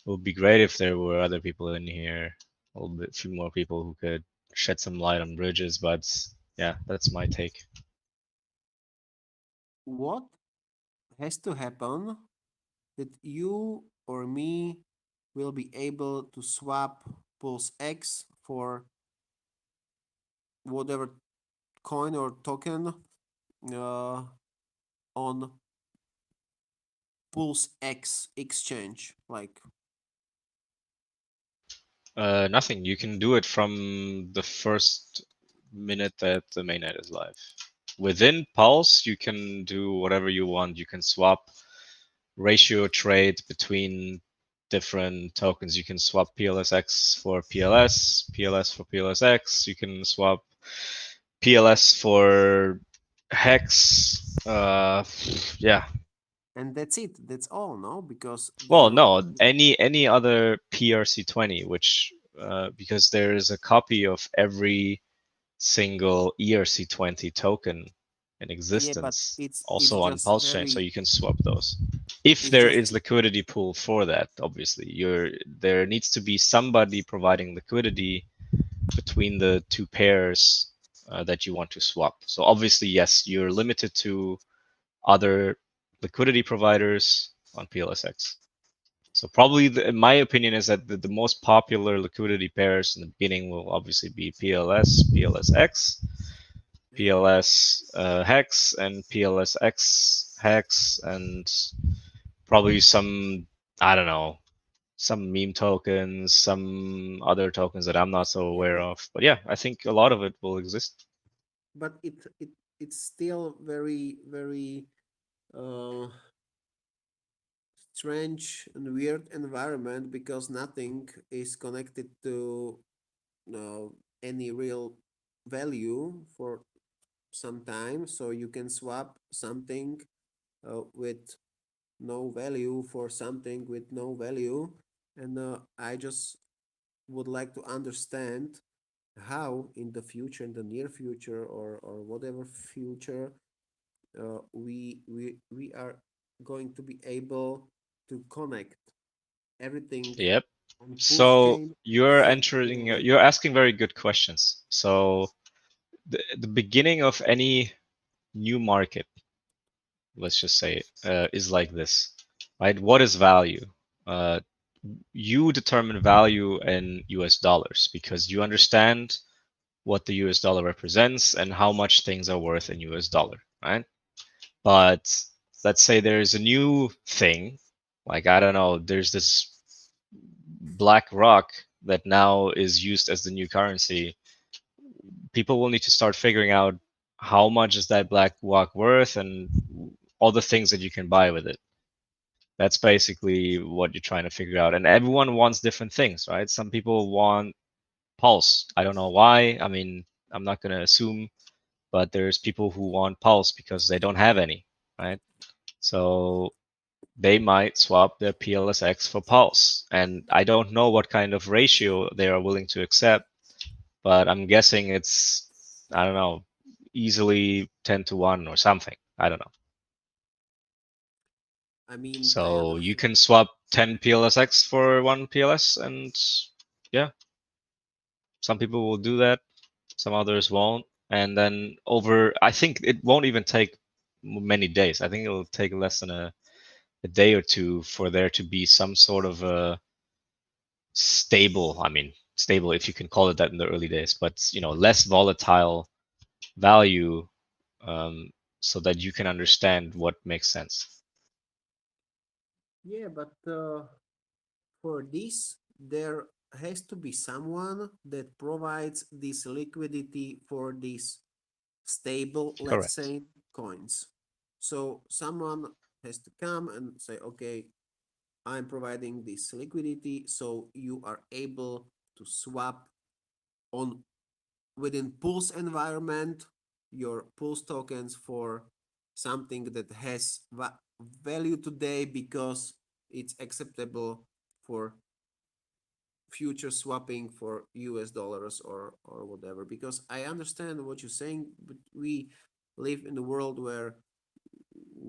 It would be great if there were other people in here, a little bit, few more people who could shed some light on bridges. But yeah, that's my take. What has to happen that you or me will be able to swap Pulse X for whatever coin or token uh, on Pulse X exchange? Like, Nothing. You can do it from the first minute that the mainnet is live. Within Pulse, you can do whatever you want. You can swap ratio trade between different tokens. You can swap PLSX for PLS, PLS for PLSX. You can swap PLS for Hex. Yeah. and that's it. That's all, no? Because Well, there, no, any other PRC20, which because there is a copy of every single ERC20 token in yeah, but existence it's also on just Pulsechain, so very, you can swap those. If it's there just is liquidity pool for that, obviously, there needs to be somebody providing liquidity between the two pairs that you want to swap. So obviously, yes, you're limited to other liquidity providers on PLSX. So probably, my opinion is that the most popular liquidity pairs in the beginning will obviously be PLS, PLSX, PLS hex, and PLSX hex, and probably some, I don't know, some meme tokens, some other tokens that I'm not so yeah, aware of. But yeah, I think a lot of it will exist. but it's still very uh strange and weird environment because nothing is connected to uh, any real value for some time. So you can swap something with no value for something with no value. And I just would like to understand how in the future, in the near future, or whatever future, we are going to be able to connect everything Yep. on Pulse So chain you're so entering, clearly. you're asking very good questions. So the beginning of any new market, let's just say, is like this, right? What is value? Uh, you determine value in US dollars because you understand what the US dollar represents and how much things are worth in US dollar, right? But let's say there's a new thing, like I don't know, there's this black rock that now is used as the new currency. People will need to start figuring out how much is that black rock worth and all the things that you can buy with it. That's basically what you're trying to figure out. And everyone wants different things, right? Some people want Pulse. I don't know why. I mean, I'm not going to assume, but there's people who want Pulse because they don't have any, right? So they might swap their PLSX for Pulse. And I don't know what kind of ratio they are willing to accept, but I'm guessing it's, I don't know, easily 10 to 1 or something. I don't know. I mean, I So you understand. can swap 10 PLSX for one PLS, and yeah, some people will do that, some others won't. And then over, I think it won't even take many days. I think it'll take less than a day or two for there to be some sort of a stable, I mean, stable if you can call it that in the early days, but less volatile value, so that you can understand what makes sense. Yeah, but for this, there has to be someone that provides this liquidity for these stable, let's Correct. say, coins. So someone has to come and say, okay, I'm providing this liquidity, so you are able to swap on within Pulse environment your Pulse tokens for something that has value today because it's acceptable for future swapping for US dollars or whatever. Because I understand what you're saying, but we live in a world where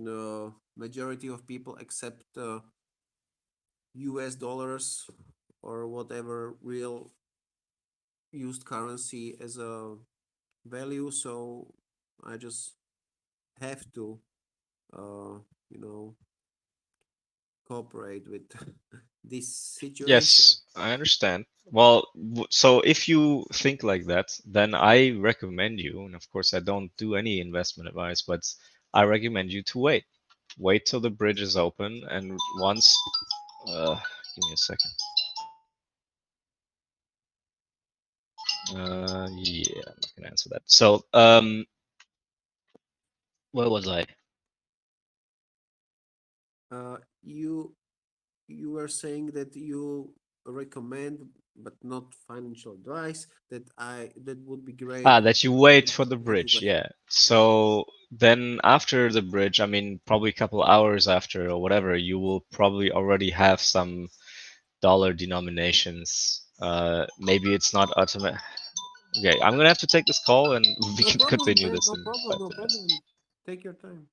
the majority of people accept US dollars or whatever real used currency as a value. So I just have to, uh, you know, cooperate with this situation. Yes, I understand. Well, so if you think like that, then I recommend you, and of course I don't do any investment advice, but I recommend you to wait. Wait till the bridge is open, and once, give me a second. Yeah, I'm not gonna answer that. So, where was I? You were saying that you recommend, but not financial advice. That would be great Ah, that you wait if for the that you bridge, wait. yeah. So then after the bridge, I mean, probably a couple hours after or whatever, you will probably already have some dollar denominations. Maybe it's not automatic. Okay, I'm gonna have to take this call and we No can problem, continue man. this No in problem. No 5 minutes. problem. Take your time.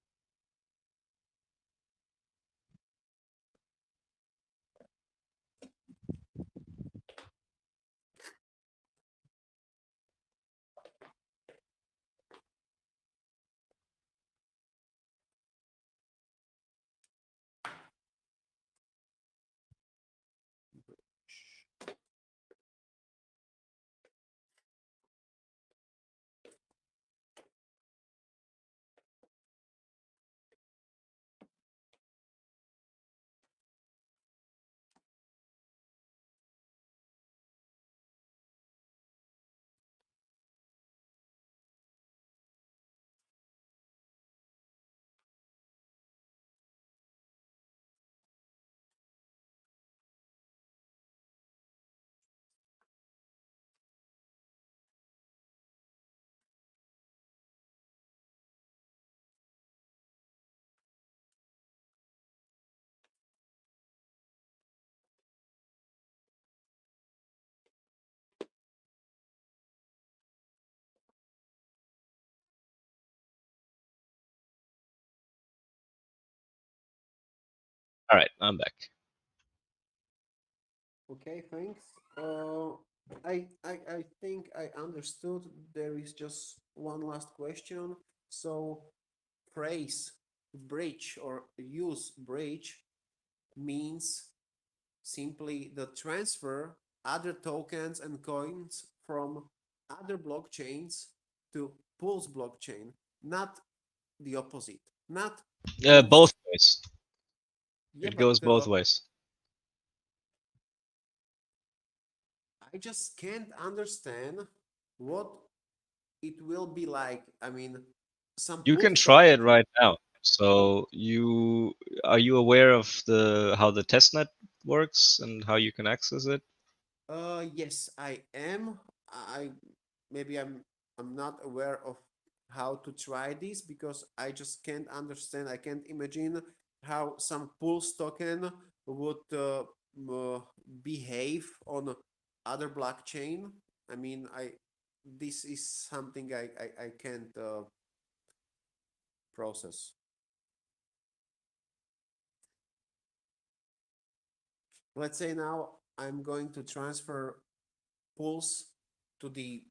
All right, I'm back. Okay, thanks. I think I understood. There is just one last question. So, phrase bridge or use bridge means simply the transfer other tokens and coins from other blockchains to Pulse blockchain, not the opposite. Not Pulse. Both ways. Yeah, It but goes both ways. I just can't understand what it will be like. I mean, some You can Pulse try it token. right now. So you are you aware of the how the testnet works and how you can access it? Yes, I am. I maybe I'm not aware of how to try this because I just can't understand. I can't imagine how some Pulse token would uh, behave on other blockchain. I mean, I this is something I can't process. Let's say now I'm going to transfer Pulse to the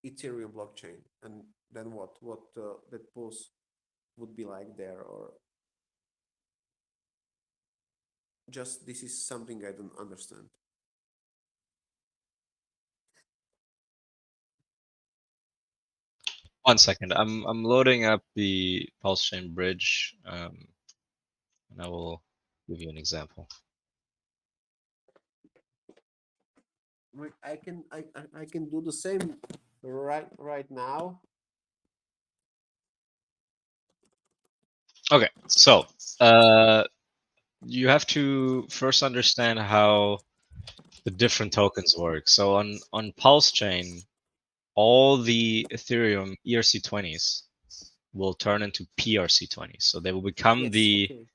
Ethereum blockchain, and then what? What that Pulse would be like there, or just this is something I don't understand. 1 second. I'm loading up the Pulsechain bridge, and I will give you an example. I can do the same right now. Okay, so uh, you have to first understand how the different tokens work. So on Pulsechain, all the Ethereum ERC20s will turn into PRC20s. So they will become Yes, okay.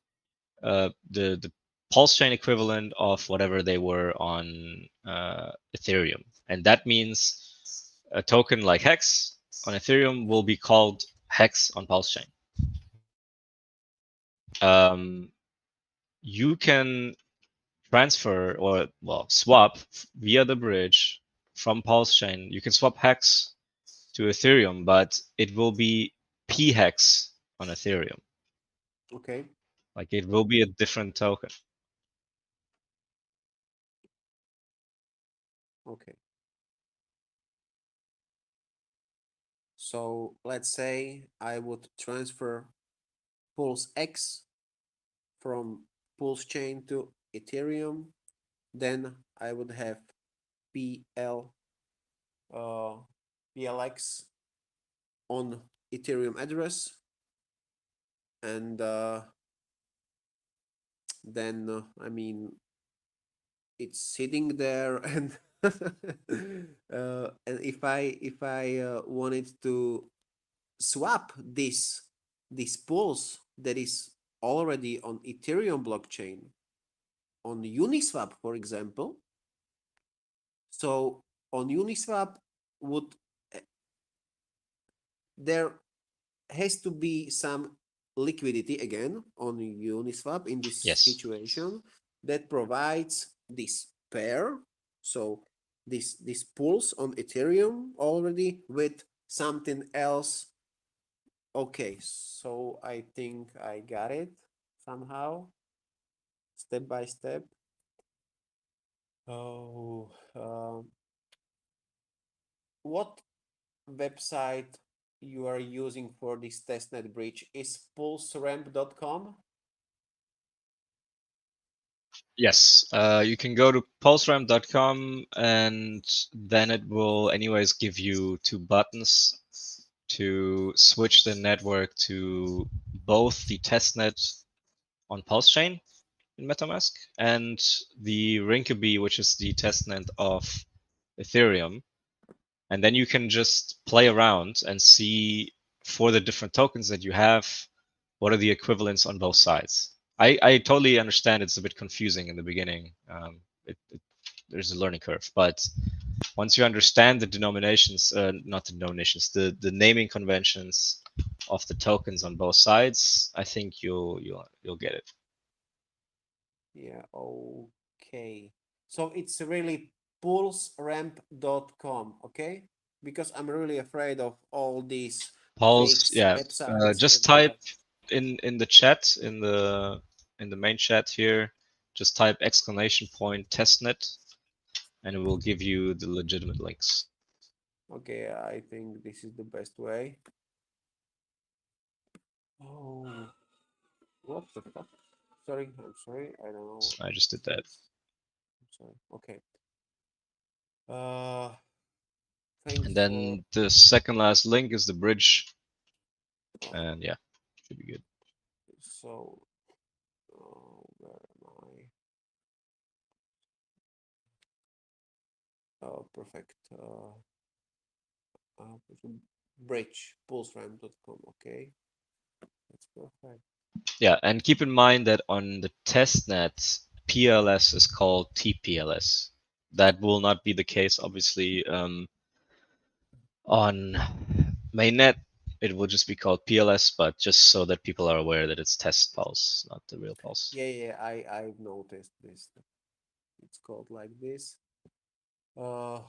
the pulse chain equivalent of whatever they were on Ethereum, and that means a token like Hex on Ethereum will be called Hex on Pulse Chain. Um, you can transfer or swap via the bridge from Pulsechain. You can swap hex to Ethereum, but it will be PHEX on Ethereum. Okay. Like it will be a different token. Okay. So let's say I would transfer PulseX from Pulsechain to Ethereum, then I would have PL uh, PLX on Ethereum address, and then I mean it's sitting there, and and if I wanted to swap this pulse that is already on Ethereum blockchain on Uniswap, for example. So on Uniswap, would there has to be some liquidity again on Uniswap in this Yes. situation that provides this pair. So this pulse on Ethereum already with something else. Okay, so I think I got it somehow, step by step. Oh, what website you are using for this testnet bridge is pulseramp.com? Yes. You can go to pulseram.com and then it will anyways give you two buttons to switch the network to both the testnet on Pulsechain in MetaMask and the Rinkeby, which is the testnet of Ethereum. And then you can just play around and see for the different tokens that you have, what are the equivalents on both sides. I totally understand it's a bit confusing in the beginning. There's a learning curve, but once you understand the denominations, not the denominations, the naming conventions of the tokens on both sides, I think you'll get it. Yeah, okay. So it's really pulseramp.com, okay? Because I'm really afraid of all these Pulse, fake yeah. websites Just that type are. in the chat in the main chat here. Just type exclamation point testnet, and it will give you the legitimate links. Okay, I think this is the best way. Oh, what the fuck? Sorry, I'm sorry. I don't know. I just did that. I'm sorry. Okay. Uh, Thanks And for. then the second last link is the bridge, Oh, and yeah, should be good. so, where am I? Oh, perfect. Bridge, pulseram.com. Okay, that's perfect. Yeah, and keep in mind that on the testnet, PLS is called TPLS. That will not be the case, obviously, on mainnet. It will just be called PLS, but just so that people are aware that it's test pulse, not the real pulse. Yeah, I've noticed this. It's called like this. Uh,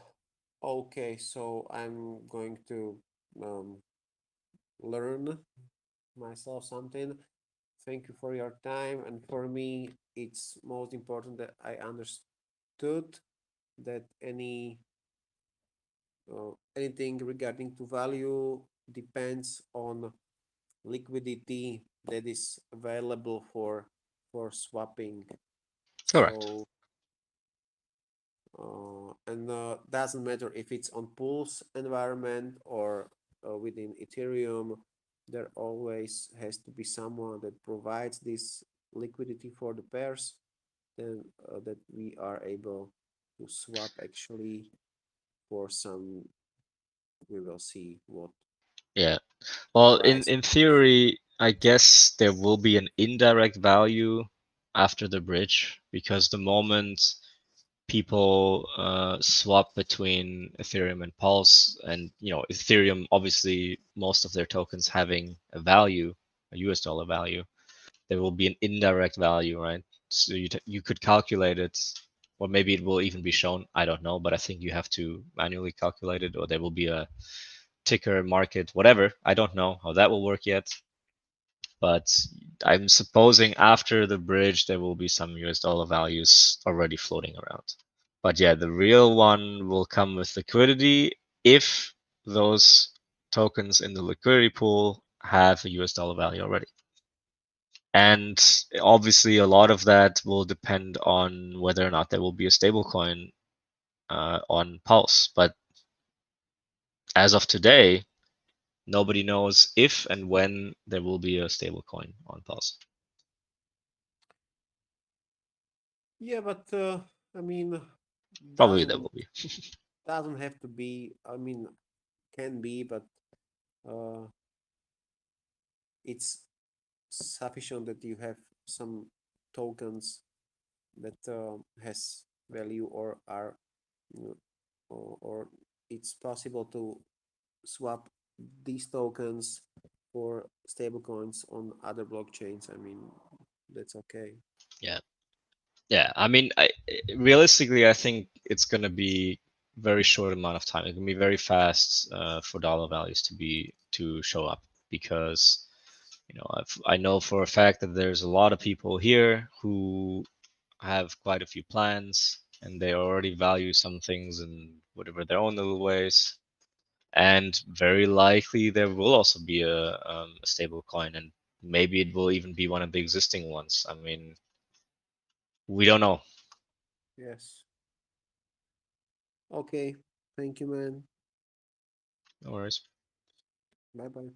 okay, so I'm going to um learn myself something. Thank you for your time, and for me, it's most important that I understood that anything regarding to value depends on liquidity that is available for swapping. Correct. So and doesn't matter if it's on Pulse environment or within Ethereum. There always has to be someone that provides this liquidity for the pairs, then that we are able to swap actually for some. We will see what Yeah. Well, price. in theory, I guess there will be an indirect value after the bridge because the moment people swap between Ethereum and Pulse, and Ethereum obviously most of their tokens having a value, a US dollar value, there will be an indirect value, right? So you could calculate it, or maybe it will even be shown. I don't know, but I think you have to manually calculate it, or there will be a ticker market, whatever. I don't know how that will work yet. But I'm supposing after the bridge, there will be some US dollar values already floating around. But yeah, the real one will come with liquidity if those tokens in the liquidity pool have a US dollar value already. And obviously, a lot of that will depend on whether or not there will be a stablecoin on Pulse. But as of today, nobody knows if and when there will be a stablecoin on Pulse. Yeah, but I mean, Probably there doesn't will be. doesn't have to be. I mean, can be, but uh, it's sufficient that you have some tokens that has value or are, you know, or it's possible to swap these tokens for stablecoins on other blockchains. I mean, that's okay. Yeah. Yeah. I mean, realistically, I think it's going to be very short amount of time. It can be very fast for dollar values to show up because I know for a fact that there's a lot of people here who have quite a few plans and they already value some things in whatever their own little ways. And very likely there will also be a stable coin, and maybe it will even be one of the existing ones. I mean, we don't know. Yes. Okay. Thank you, man. No worries. Bye bye.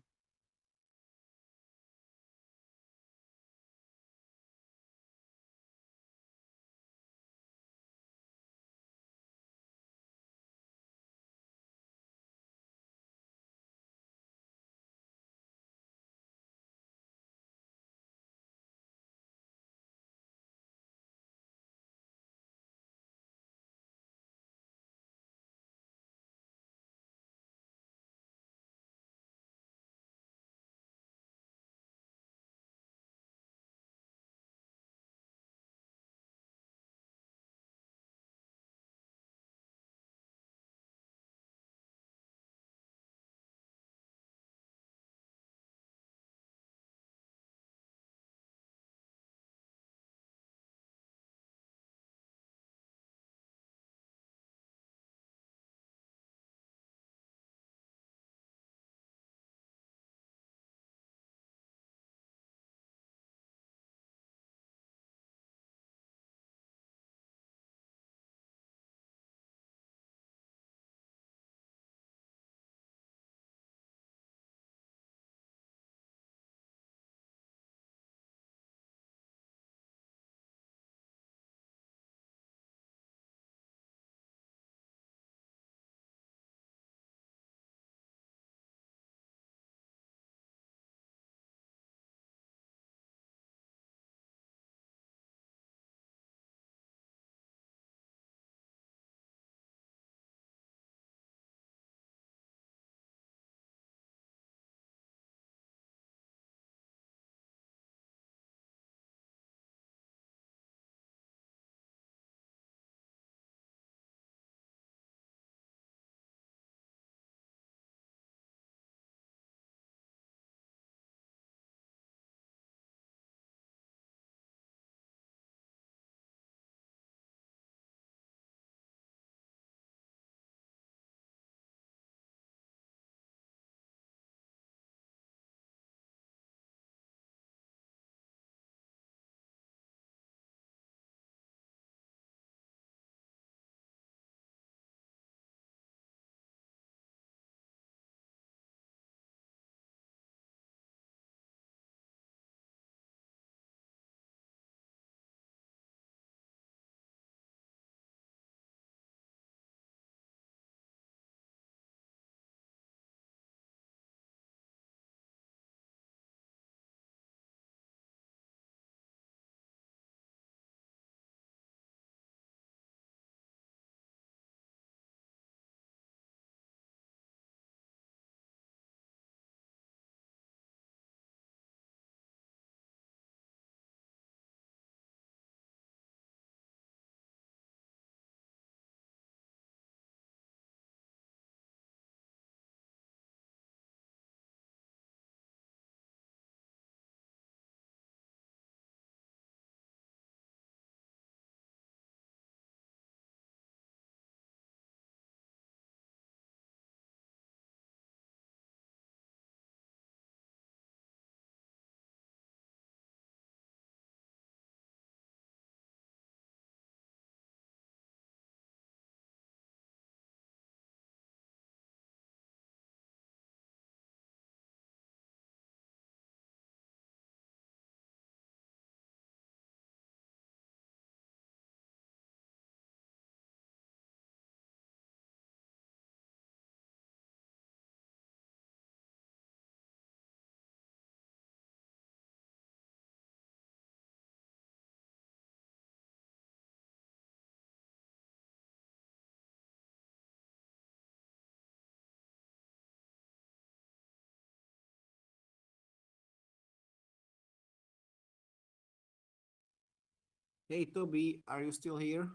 Hey Toby, are you still here?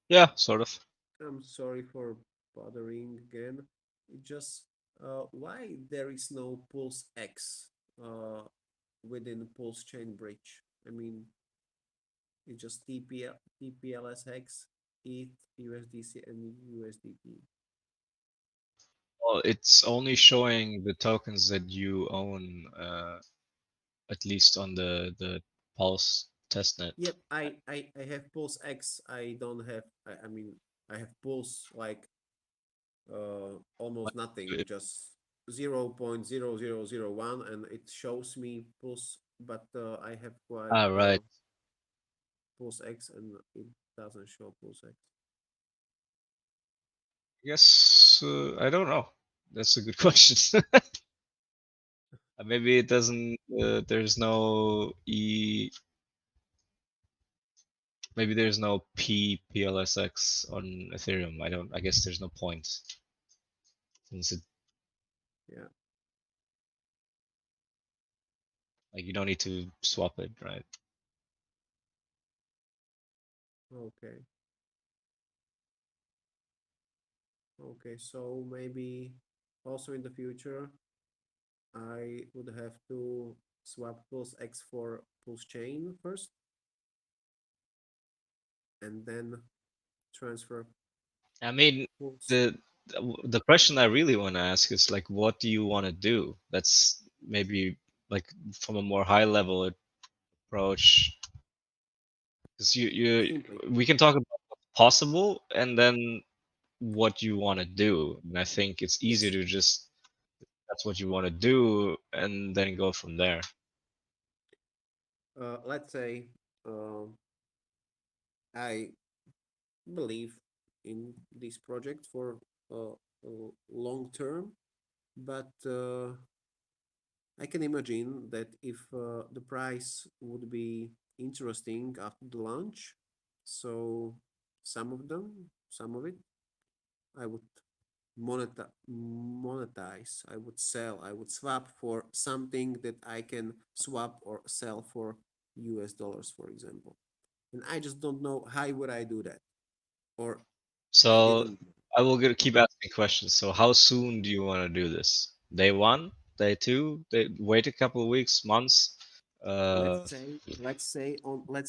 Yeah, sort of. I'm sorry for bothering again. It just why there is no Pulse X within Pulsechain bridge? I mean, it's just TPLS hex, ETH, USDC, and USDT. Well, it's only showing the tokens that you own, at least on the Pulse testnet. Yep, I have Pulse X. I don't have. I mean, I have Pulse like almost nothing, It- just 0.0001, and it shows me Pulse, but I have quite Ah, right. Pulse X, and it doesn't show Pulse X. I guess I don't know. That's a good question. Maybe it doesn't. There's no E. Maybe there's no PLSX on Ethereum. I don't. I guess there's no point since it Yeah. like you don't need to swap it, right? Okay. Okay. So maybe also in the future, I would have to swap Pulse X for Pulse Chain first, and then transfer I mean, Pulse. the the question I really want to ask is like, what do you want to do? That's maybe like from a more high level approach, because you Simply, we can talk about what's possible and then what you want to do. And I think it's easier yes. to just that's what you want to do and then go from there. Let's say um I believe in this project for long term, but I can imagine that if the price would be interesting after the launch, so some of it, I would monetize, I would sell, I would swap for something that I can swap or sell for US dollars, for example. And I just don't know how would I do that, or I So didn't. I will keep asking questions. So how soon do you want to do this? Day one, day two, wait a couple of weeks, months? Uh, Let's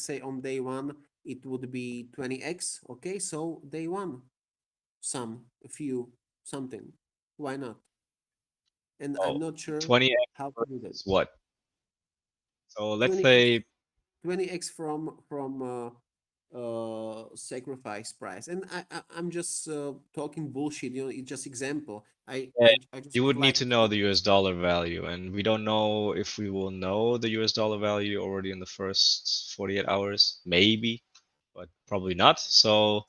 say on day one it would be 20x. Okay, so day one, a few, something. Why not? And oh, I'm not sure 20x how to do that. versus what? So let's 20x, say 20x from sacrifice price. And I'm just talking bullshit. It's just example. I uh, I I just you would would need like to to know know. the US dollar value, and we don't know if we will know the US dollar value already in the first 48 hours, maybe, but probably not. So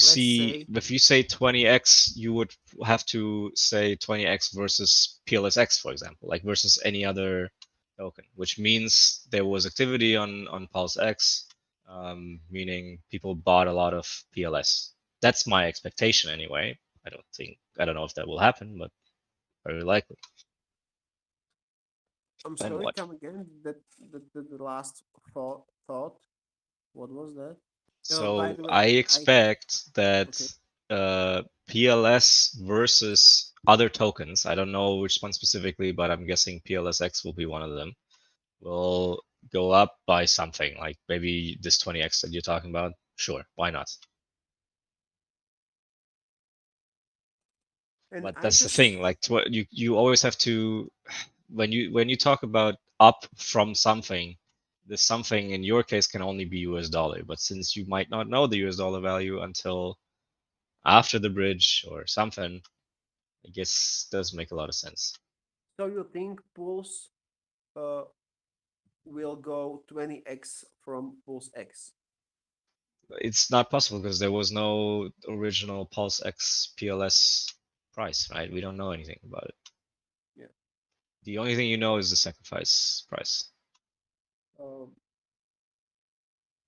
Let's say if you say 20x, you would have to say 20x versus PLSX, for example, like versus any other token, which means there was activity on PulseX, meaning people bought a lot of PLS. That's my expectation anyway. I don't know if that will happen, but very likely. I'm Then sorry. what? Come again. The last thought. What was that? By So the way, I I expect that okay. PLS versus other tokens, I don't know which one specifically, but I'm guessing PLSX will be one of them, will go up by something, like maybe this 20x that you're talking about. Sure, why not? And But I that's the just thing, like you always have to when you talk about up from something, this something in your case can only be US dollar, but since you might not know the US dollar value until after the bridge or something, I guess does make a lot of sense. so you think Pulse uh will go 20x from Pulse X? It's not possible because there was no original Pulse X PLS price, right? We don't know anything about it. Yeah. The only thing you know is the sacrifice price, Um.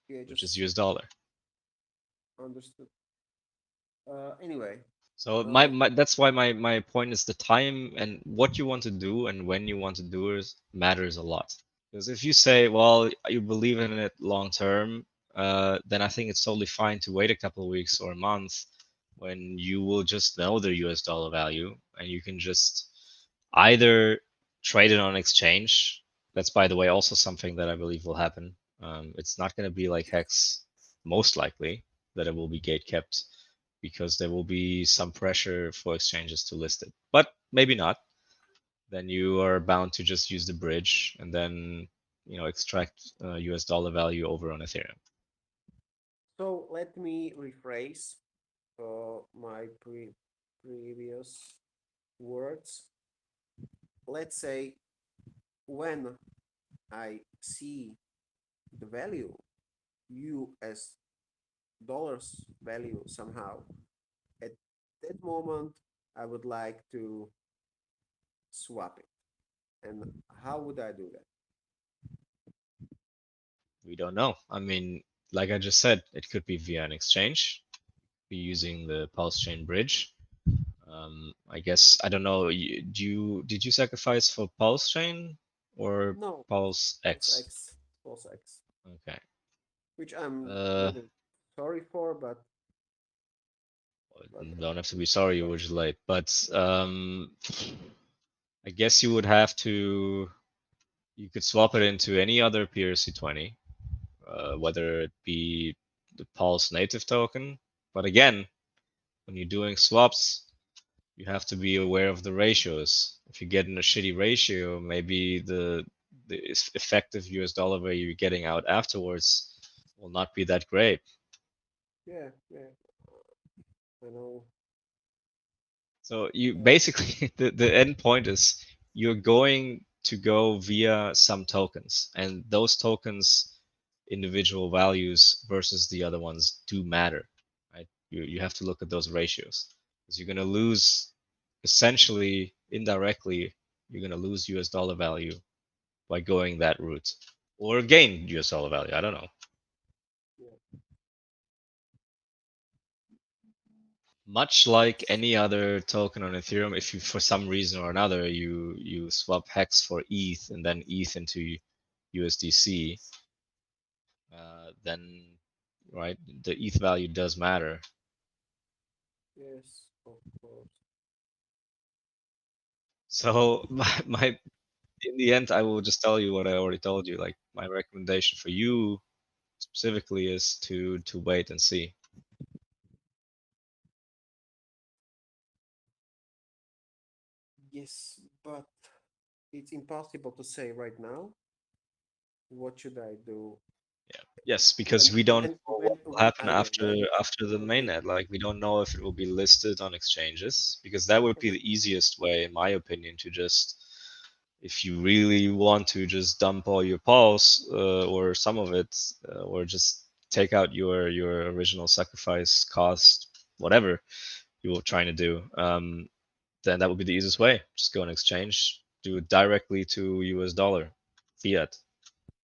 Yeah. which is Just US dollar. understood. Anyway. So Uh. that's why my point is the time and what you want to do and when you want to do it matters a lot. Because if you say, well, you believe in it long term, then I think it's totally fine to wait a couple of weeks or a month when you will just know the US dollar value and you can just either trade it on exchange. That's, by the way, also something that I believe will happen. It's not going to be like Hex, most likely, that it will be gate kept because there will be some pressure for exchanges to list it. But maybe not. Then you are bound to just use the bridge and then extract US dollar value over on Ethereum. So let me rephrase my previous words. Let's say when I see the value, US dollars value somehow, at that moment, I would like to swap it. And how would I do that? We don't know. I mean, like I just said, it could be via an exchange, be using the Pulsechain bridge. I guess I don't know. Did you sacrifice for Pulsechain or No, PulseX? PulseX, PulseX, Okay. which I'm Uh, really sorry for, but don't have to be sorry, you were just late. But I guess you would have to. You could swap it into any other PRC20, whether it be the Pulse native token. But again, when you're doing swaps, you have to be aware of the ratios. If you get in a shitty ratio, maybe the effective US dollar value you're getting out afterwards will not be that great. yeah, yeah, I know. So you Uh, basically the end point is you're going to go via some tokens, and those tokens individual values versus the other ones do matter, right? You have to look at those ratios because you're going to lose essentially indirectly you're going to lose US dollar value by going that route or gain US dollar value. I don't know. yeah, Much like any other token on Ethereum, if you for some reason or another you swap Hex for ETH and then ETH into USDC, then right the ETH value does matter. yes, of course. So my in the end, I will just tell you what I already told you. Like my recommendation for you specifically is to wait and see. Yes, but it's impossible to say right now. What should I do Yeah. Yes, because we don't know what will when happen I know that after the it will be mainnet. Like we don't know if it will be listed on exchanges because that would be the easiest way, in my opinion, to just if you really want to just dump all your pulse or some of it or just take out your original sacrifice cost, whatever you were trying to do, then that would be the easiest way. Just go on exchange, do it directly to US dollar, fiat.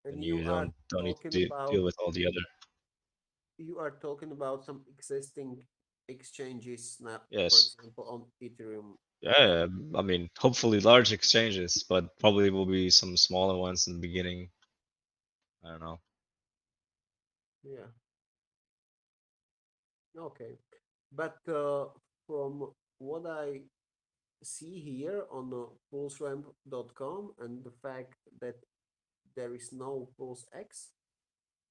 and Then you don't need to deal with all the other. you are talking about some existing exchanges now, for Yes. example, on Ethereum. Okay. Yeah, I mean, hopefully large exchanges, but probably will be some smaller ones in the beginning. I don't know. Yeah. Okay. But from what I see here on pulseramp.com and the fact that there is no PulseX,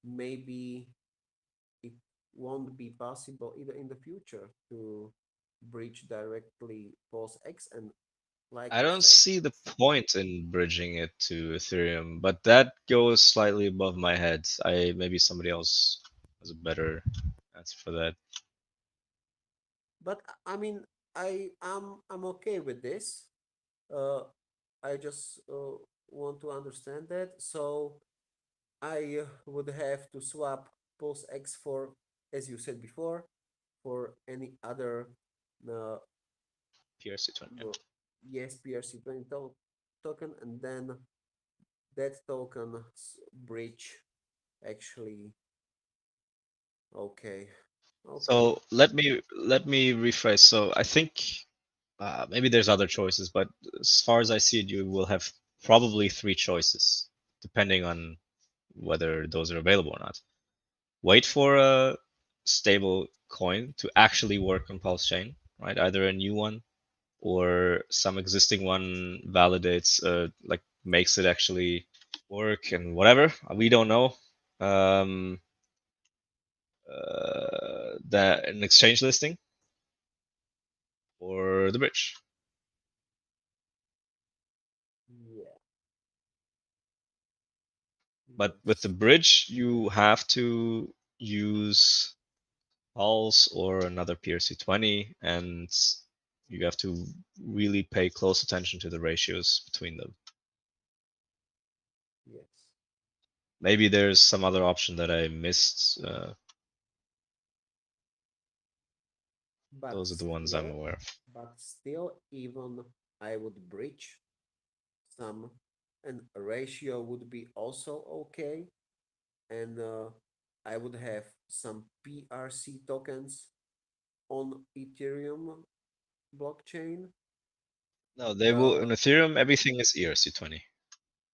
maybe it won't be possible either in the future to bridge directly PulseX. And like I you don't said, see the point in bridging it to Ethereum, but that goes slightly above my head. I maybe somebody else has a better answer for that. but I mean, I'm okay with this. Uh, I just want to understand that. So I would have to swap PulseX for, as you said before, for any other uh, PRC20. uh, yes PRC20 token, and then that token bridge actually. Okay, okay. So let me rephrase. So I think maybe there's other choices, but as far as I see it, you will have probably three choices. depending on whether those are available or not. Wait for a stable coin to actually work on Pulse Chain, right? Either a new one or some existing one validates, like makes it actually work and whatever. We don't know. Um, that an exchange listing or the bridge. Yeah. But with the Yes. bridge, you have to use Pulse or another PRC20, and you have to really pay close attention to the ratios between them. Yes. Maybe there's some other option that I missed. But Those are the ones I'm still, aware of. even I would bridge some, and a ratio would be also okay. And I would have some PRC tokens on Ethereum blockchain. No, they will Uh, in Ethereum. Everything is ERC20.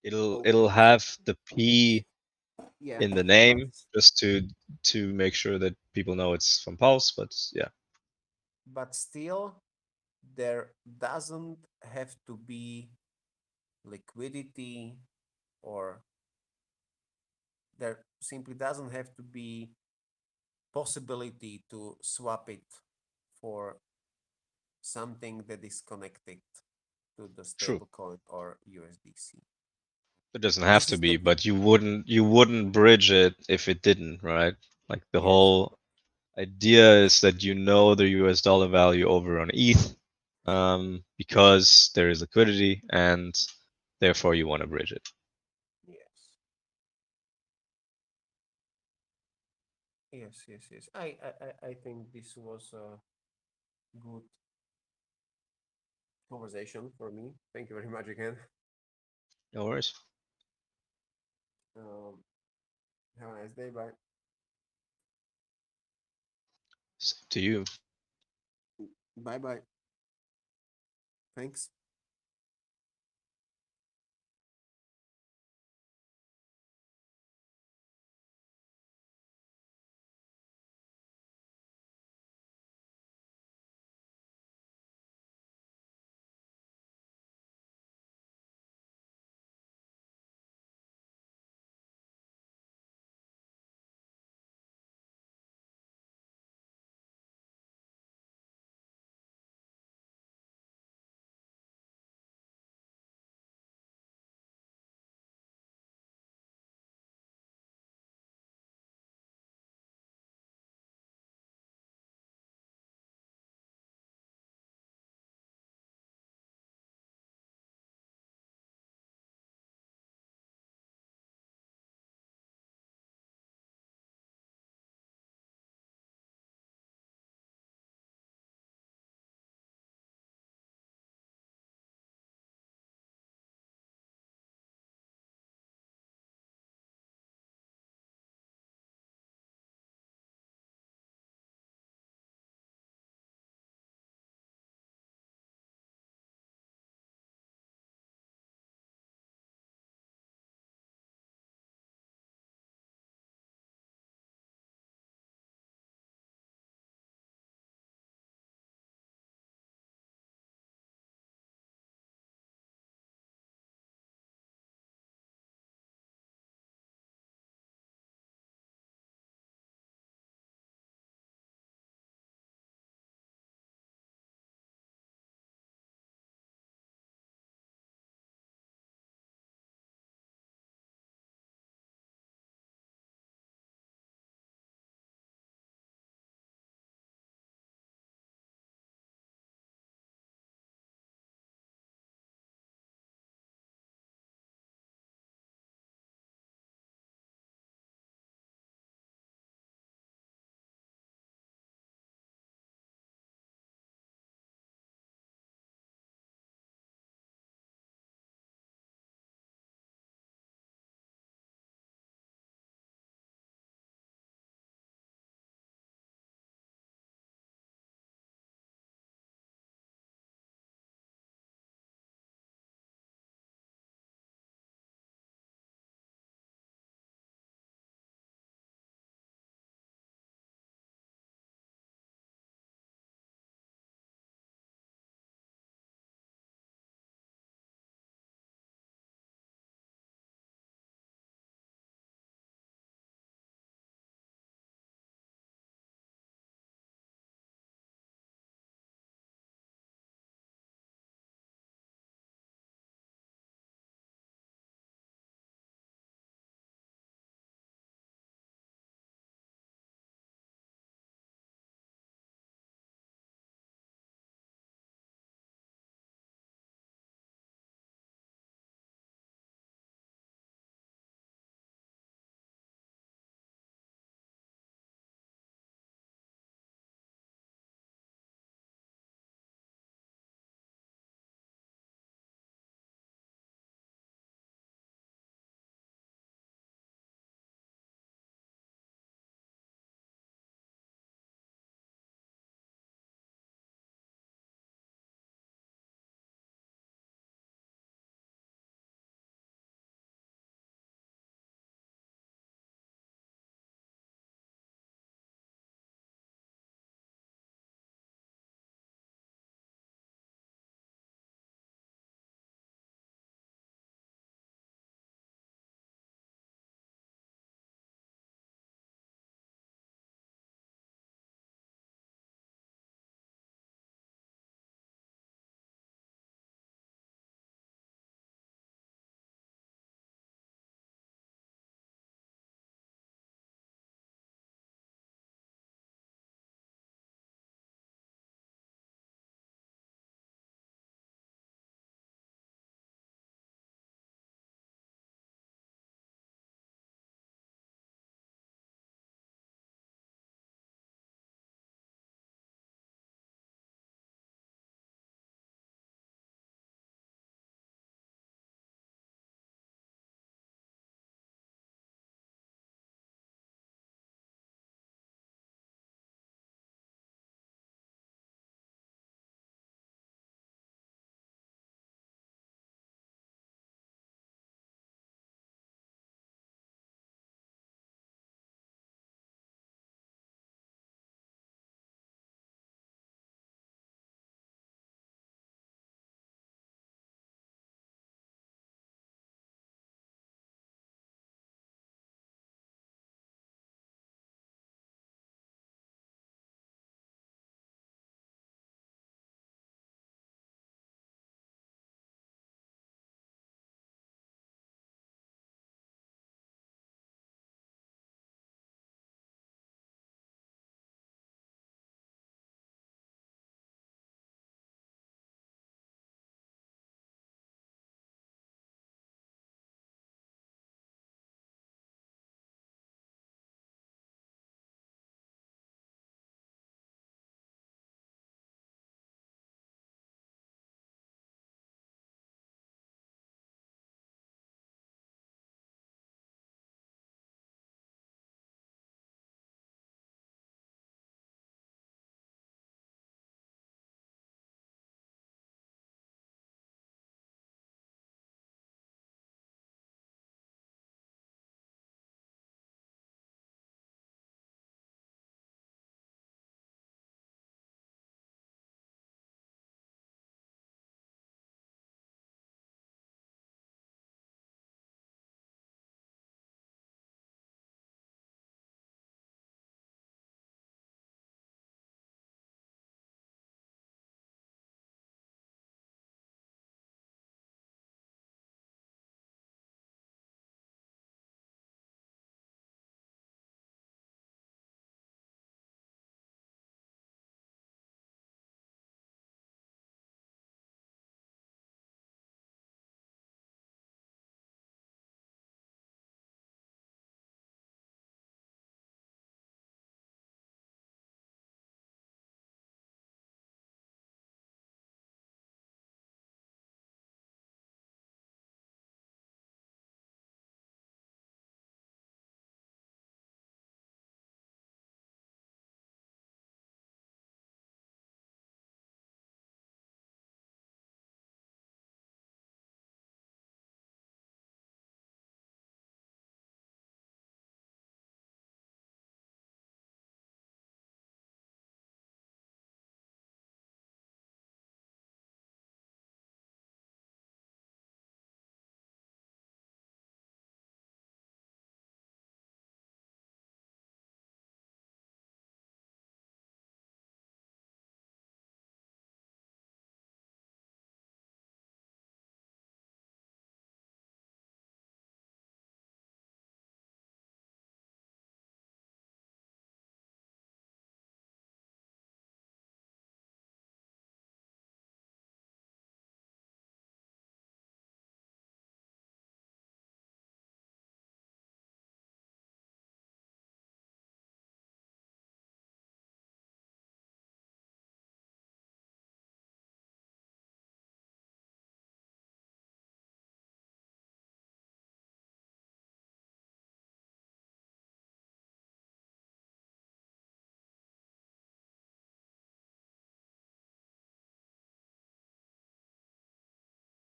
It'll okay, have the P yeah, in the but name just to make sure that people know it's from Pulse. But yeah, still, there doesn't have to be liquidity, or there simply doesn't have to be possibility to swap it for something that is connected to the true. stablecoin or USDC. It doesn't have This to is be, the but you wouldn't bridge it if it didn't, right? Like the yes, whole idea is that you know the US dollar value over on ETH, because there is liquidity and therefore you want to bridge it. yes, yes. I think this was a good conversation for me. Thank you very much again. No worries. Um, have a nice day. Bye. To you. Bye bye. Thanks.